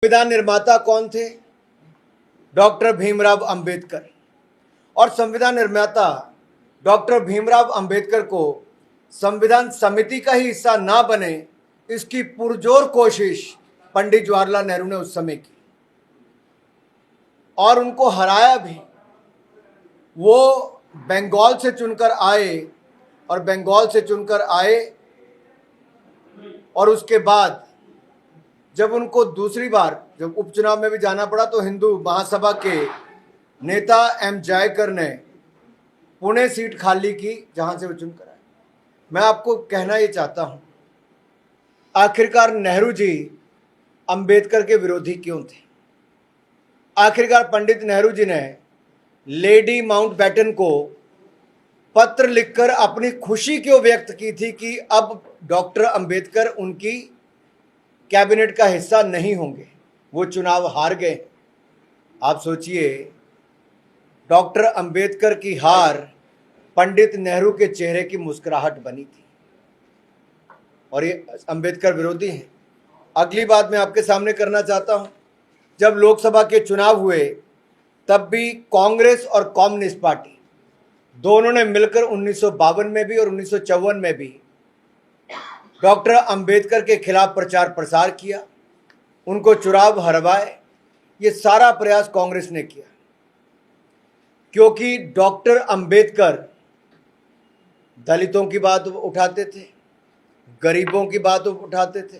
संविधान निर्माता कौन थे? डॉक्टर भीमराव अंबेडकर। और संविधान निर्माता डॉक्टर भीमराव अंबेडकर को संविधान समिति का ही हिस्सा ना बने, इसकी पुरजोर कोशिश पंडित जवाहरलाल नेहरू ने उस समय की और उनको हराया भी। वो बंगाल से चुनकर आए और उसके बाद जब उनको दूसरी बार जब उपचुनाव में भी जाना पड़ा तो हिंदू महासभा के नेता एम जयकर ने पुणे सीट खाली की, जहां से वो चुनकर आए। मैं आपको कहना ये चाहता हूं, आखिरकार नेहरू जी अंबेडकर के विरोधी क्यों थे? आखिरकार पंडित नेहरू जी ने लेडी माउंटबेटन को पत्र लिखकर अपनी खुशी क्यों व्यक्त की थी कि अब डॉक्टर अंबेडकर उनकी कैबिनेट का हिस्सा नहीं होंगे? वो चुनाव हार गए। आप सोचिए, डॉक्टर अंबेडकर की हार पंडित नेहरू के चेहरे की मुस्कुराहट बनी थी और ये अंबेडकर विरोधी हैं। अगली बात मैं आपके सामने करना चाहता हूं, जब लोकसभा के चुनाव हुए तब भी कांग्रेस और कम्युनिस्ट पार्टी दोनों ने मिलकर 1952 में भी और 1954 में भी डॉक्टर अंबेडकर के खिलाफ प्रचार प्रसार किया, उनको चुनाव हरवाए। ये सारा प्रयास कांग्रेस ने किया क्योंकि डॉक्टर अंबेडकर दलितों की बात उठाते थे, गरीबों की बात उठाते थे,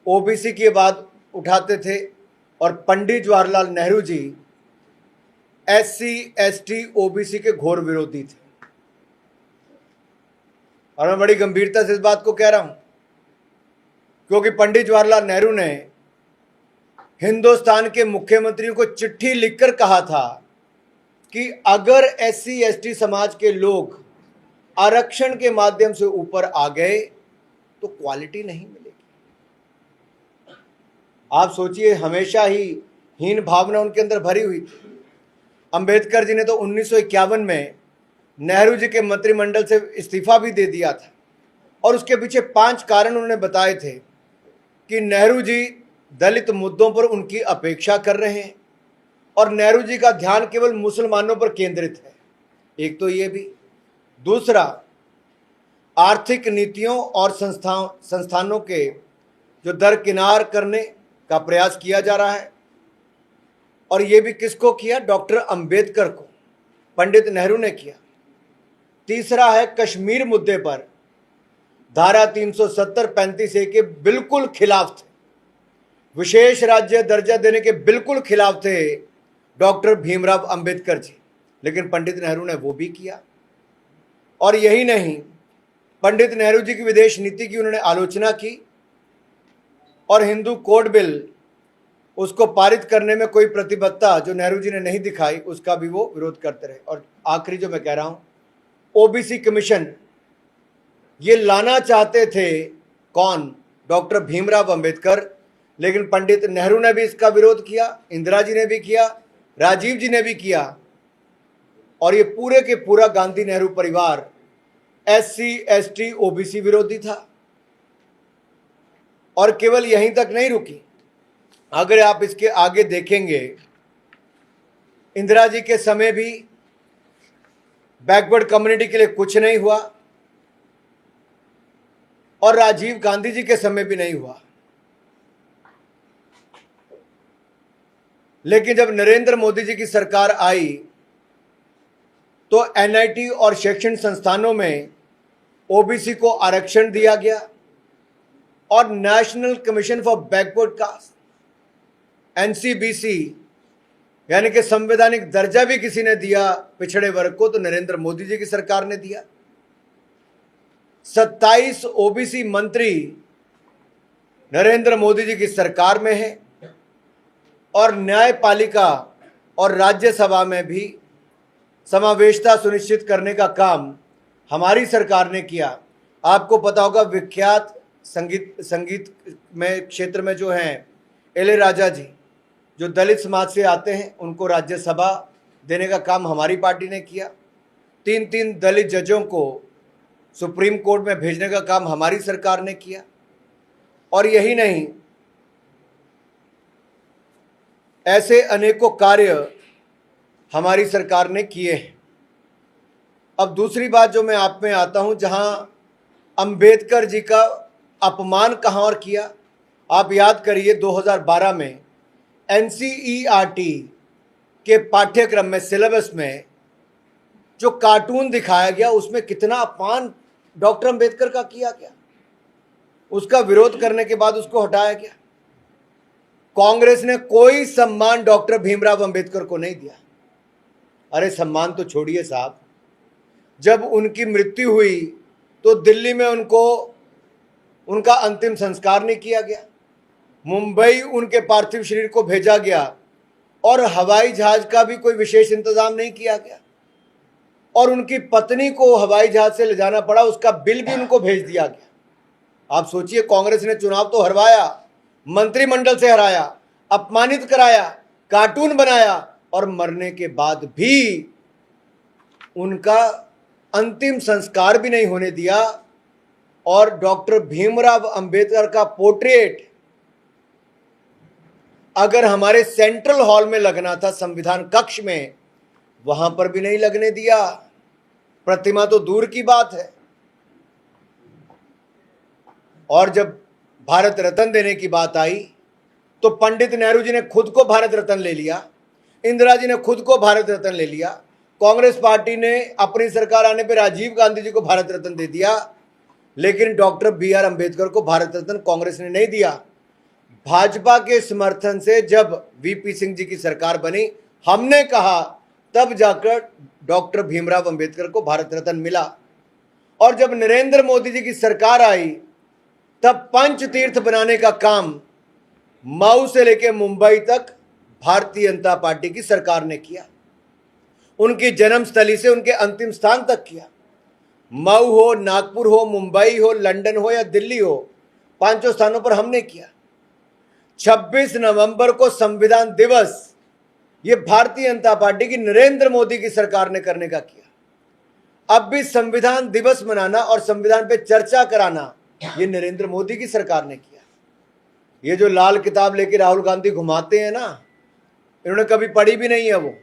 ओबीसी की बात उठाते थे और Pandit Jawaharlal Nehru ji SC ST OBC के घोर विरोधी थे। और मैं बड़ी गंभीरता से इस बात को कह रहा हूं क्योंकि पंडित जवाहरलाल नेहरू ने हिंदुस्तान के मुख्यमंत्रियों को चिट्ठी लिखकर कहा था कि अगर एससी एसटी समाज के लोग आरक्षण के माध्यम से ऊपर आ गए तो क्वालिटी नहीं मिलेगी। आप सोचिए, हमेशा ही हीन भावना उनके अंदर भरी हुई थी। अंबेडकर जी ने तो 1951 में नेहरू जी के मंत्रिमंडल से इस्तीफा भी दे दिया था और उसके पीछे 5 कारण उन्होंने बताए थे कि नेहरू जी दलित मुद्दों पर उनकी अपेक्षा कर रहे हैं और नेहरू जी का ध्यान केवल मुसलमानों पर केंद्रित है। एक तो ये भी, दूसरा आर्थिक नीतियों और संस्थानों के जो दरकिनार करने का प्रयास किया जा रहा है और ये भी किसको किया? डॉक्टर अंबेडकर को पंडित नेहरू ने किया। तीसरा है कश्मीर मुद्दे पर धारा 370-35A के बिल्कुल खिलाफ थे, विशेष राज्य दर्जा देने के बिल्कुल खिलाफ थे डॉक्टर भीमराव अंबेडकर जी, लेकिन पंडित नेहरू ने वो भी किया। और यही नहीं, पंडित नेहरू जी की विदेश नीति की उन्होंने आलोचना की और हिंदू कोड बिल उसको पारित करने में कोई प्रतिबद्धता जो नेहरू जी ने नहीं दिखाई, उसका भी वो विरोध करते रहे। और आखिरी जो मैं कह रहा हूं, ओबीसी कमीशन ये लाना चाहते थे कौन? डॉक्टर भीमराव अंबेडकर, लेकिन पंडित नेहरू ने भी इसका विरोध किया, इंदिरा जी ने भी किया, राजीव जी ने भी किया और ये पूरे के पूरा गांधी नेहरू परिवार एससी एसटी ओबीसी विरोधी था। और केवल यहीं तक नहीं रुकी, अगर आप इसके आगे देखेंगे, इंदिरा जी के समय भी बैकवर्ड कम्युनिटी के लिए कुछ नहीं हुआ और राजीव गांधी जी के समय भी नहीं हुआ। लेकिन जब नरेंद्र मोदी जी की सरकार आई तो एनआईटी और शैक्षणिक संस्थानों में ओबीसी को आरक्षण दिया गया और national commission for backward caste NCBC यानी कि संवैधानिक दर्जा भी किसी ने दिया पिछड़े वर्ग को, तो नरेंद्र मोदी जी की सरकार ने दिया। 27 ओबीसी मंत्री नरेंद्र मोदी जी की सरकार में है और न्यायपालिका और राज्यसभा में भी समावेशता सुनिश्चित करने का काम हमारी सरकार ने किया। आपको पता होगा, विख्यात संगीत में क्षेत्र में जो हैं इलैयाराजा जी, जो दलित समाज से आते हैं, उनको राज्यसभा देने का काम हमारी पार्टी ने किया। 3 दलित जजों को सुप्रीम कोर्ट में भेजने का काम हमारी सरकार ने किया। और यही नहीं, ऐसे अनेकों कार्य हमारी सरकार ने किए हैं। अब दूसरी बात जो मैं आप में आता हूं, जहां अंबेडकर जी का अपमान कहां और किया। आप याद करिए 2012 में एनसीईआरटी के पाठ्यक्रम में, सिलेबस में जो कार्टून दिखाया गया, उसमें कितना अपमान डॉक्टर अंबेडकर का किया गया। उसका विरोध करने के बाद उसको हटाया गया। कांग्रेस ने कोई सम्मान डॉक्टर भीमराव अंबेडकर को नहीं दिया। अरे सम्मान तो छोड़िए साहब, जब उनकी मृत्यु हुई तो दिल्ली में उनका अंतिम संस्कार नहीं किया गया। मुंबई उनके पार्थिव शरीर को भेजा गया और हवाई जहाज का भी कोई विशेष इंतजाम नहीं किया गया, और उनकी पत्नी को हवाई जहाज से ले जाना पड़ा, उसका बिल भी उनको भेज दिया गया। आप सोचिए, कांग्रेस ने चुनाव तो हरवाया, मंत्रिमंडल से हराया, अपमानित कराया, कार्टून बनाया, और मरने के बाद भी उनका अंतिम संस्कार भी नहीं होने दिया। और डॉक्टर भीमराव अंबेडकर का पोर्ट्रेट अगर हमारे सेंट्रल हॉल में लगना था, संविधान कक्ष में, वहां पर भी नहीं लगने दिया। प्रतिमा तो दूर की बात है। और जब भारत रत्न देने की बात आई तो पंडित नेहरू जी ने खुद को भारत रत्न ले लिया, इंदिरा जी ने खुद को भारत रत्न ले लिया, कांग्रेस पार्टी ने अपनी सरकार आने पर राजीव गांधी जी को भारत रत्न दे दिया, लेकिन डॉक्टर BR अंबेडकर को भारत रत्न कांग्रेस ने नहीं दिया। भाजपा के समर्थन से जब VP सिंह जी की सरकार बनी, हमने कहा, तब जाकर डॉक्टर भीमराव अंबेडकर को भारत रत्न मिला। और जब नरेंद्र मोदी जी की सरकार आई, तब पंच तीर्थ बनाने का काम मऊ से लेकर मुंबई तक भारतीय जनता पार्टी की सरकार ने किया। उनकी जन्मस्थली से उनके अंतिम स्थान तक किया। मऊ हो, नागपुर हो, मुंबई हो, लंदन हो या दिल्ली हो, पांचों स्थानों पर हमने किया। 26 नवंबर को संविधान दिवस, ये भारतीय जनता पार्टी की, नरेंद्र मोदी की सरकार ने करने का किया। अब भी संविधान दिवस मनाना और संविधान पे चर्चा कराना, ये नरेंद्र मोदी की सरकार ने किया। ये जो लाल किताब लेके राहुल गांधी घुमाते हैं ना, इन्होंने कभी पढ़ी भी नहीं है वो,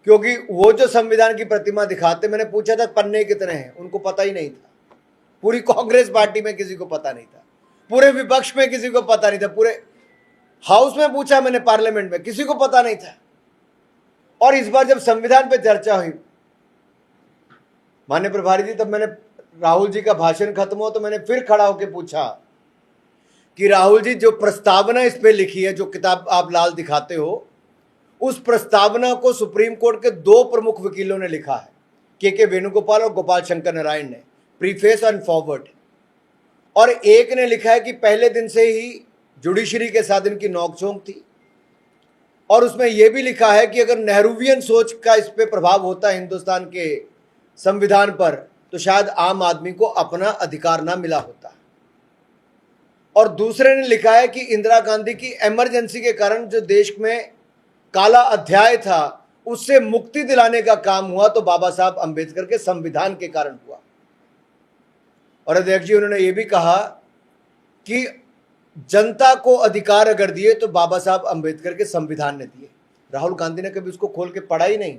क्योंकि वो जो संविधान की प्रतिमा दिखाते, मैंने पूछा था पन्ने कितने हैं, उनको पता ही नहीं था। पूरी कांग्रेस पार्टी में किसी को पता नहीं था, पूरे विपक्ष में किसी को पता नहीं था, पूरे हाउस में पूछा मैंने, पार्लियामेंट में, किसी को पता नहीं था। और इस बार जब संविधान पे चर्चा हुई, माननीय प्रभारी जी, तब मैंने, राहुल जी का भाषण खत्म हुआ तो मैंने फिर खड़ा होकर पूछा कि राहुल जी, जो प्रस्तावना इस पे लिखी है, जो किताब आप लाल दिखाते हो, उस प्रस्तावना को सुप्रीम कोर्ट के 2 प्रमुख वकीलों ने लिखा है, के वेणुगोपाल और गोपाल शंकर नारायण ने, प्रीफेस एंड फॉरवर्ड। और एक ने लिखा है कि पहले दिन से ही जुडिशरी के साथ इनकी नोकझोंक थी, और उसमें यह भी लिखा है कि अगर नेहरूवियन सोच का इस पे प्रभाव होता है हिंदुस्तान के संविधान पर, तो शायद आम आदमी को अपना अधिकार ना मिला होता। और दूसरे ने लिखा है कि इंदिरा गांधी की इमरजेंसी के कारण जो देश में काला अध्याय था, उससे मुक्ति दिलाने का काम हुआ तो बाबा साहब अंबेडकर के संविधान के कारण हुआ। और अध्यक्ष जी, उन्होंने ये भी कहा कि जनता को अधिकार अगर दिए तो बाबा साहब अंबेडकर के संविधान ने दिए। राहुल गांधी ने कभी उसको खोल के पढ़ा ही नहीं,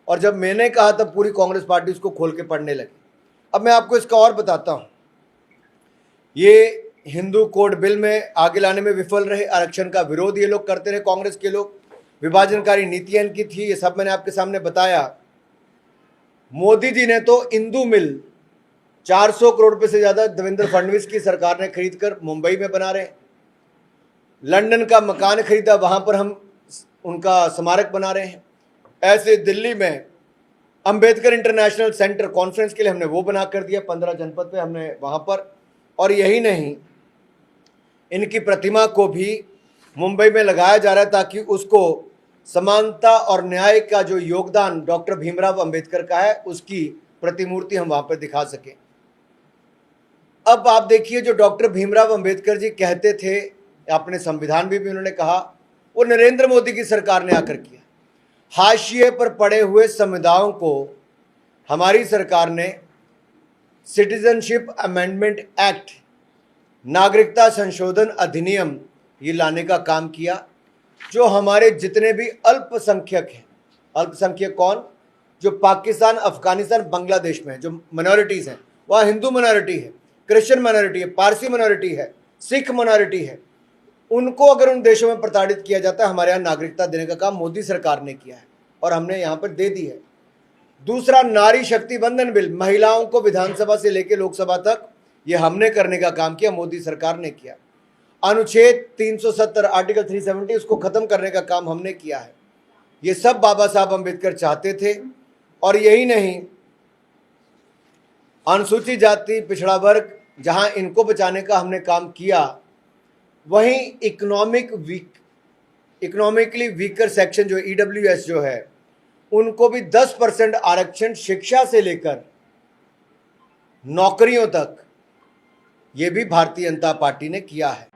और जब मैंने कहा तब पूरी कांग्रेस पार्टी उसको खोल के पढ़ने लगी। अब मैं आपको इसका और बताता हूं, ये हिंदू कोड बिल में आगे लाने में विफल रहे, आरक्षण का विरोध ये लोग करते रहे, कांग्रेस के लोग, विभाजनकारी नीतियां इनकी थी, ये सब मैंने आपके सामने बताया। मोदी जी ने तो इंदू मिल 400 करोड़ रुपए से ज्यादा देवेंद्र फडणवीस की सरकार ने खरीद कर मुंबई में बना रहे। लंदन का मकान खरीदा, वहां पर हम उनका स्मारक बना रहे हैं। ऐसे दिल्ली में अंबेडकर इंटरनेशनल सेंटर कॉन्फ्रेंस के लिए हमने वो बना कर दिया, 15 जनपद पे हमने वहां पर। और यही नहीं, इनकी प्रतिमा को भी मुंबई में लगाया जा रहा है ताकि उसको समानता और न्याय का जो योगदान डॉक्टर भीमराव अंबेडकर का है, उसकी प्रतिमूर्ति हम वहां पर दिखा सकें। अब आप देखिए, जो डॉक्टर भीमराव अंबेडकर जी कहते थे, अपने संविधान भी उन्होंने कहा, वो नरेंद्र मोदी की सरकार ने आकर किया। हाशिए पर पड़े हुए समुदायों को हमारी सरकार ने सिटीजनशिप अमेंडमेंट एक्ट, नागरिकता संशोधन अधिनियम, ये लाने का काम किया। जो हमारे जितने भी अल्पसंख्यक हैं, अल्पसंख्यक कौन, जो पाकिस्तान, अफगानिस्तान, बांग्लादेश में जो माइनॉरिटीज़ हैं, वहाँ हिंदू माइनॉरिटी है, क्रिश्चियन माइनॉरिटी है, पारसी माइनॉरिटी है, सिख माइनॉरिटी है, उनको अगर उन देशों में प्रताड़ित किया जाता है, हमारे यहाँ नागरिकता देने का काम मोदी सरकार ने किया है और हमने यहाँ पर दे दी है। दूसरा, नारी शक्ति बंधन बिल, महिलाओं को विधानसभा से लेकर लोकसभा तक ये हमने करने का काम किया, मोदी सरकार ने किया। अनुच्छेद 370 आर्टिकल 370 उसको खत्म करने का काम हमने किया है। ये सब बाबा साहब अम्बेडकर चाहते थे। और यही नहीं, अनुसूचित जाति पिछड़ा वर्ग जहां इनको बचाने का हमने काम किया, वहीं इकोनॉमिकली वीकर सेक्शन जो EWS जो है, उनको भी 10% आरक्षण शिक्षा से लेकर नौकरियों तक, ये भी भारतीय जनता पार्टी ने किया है।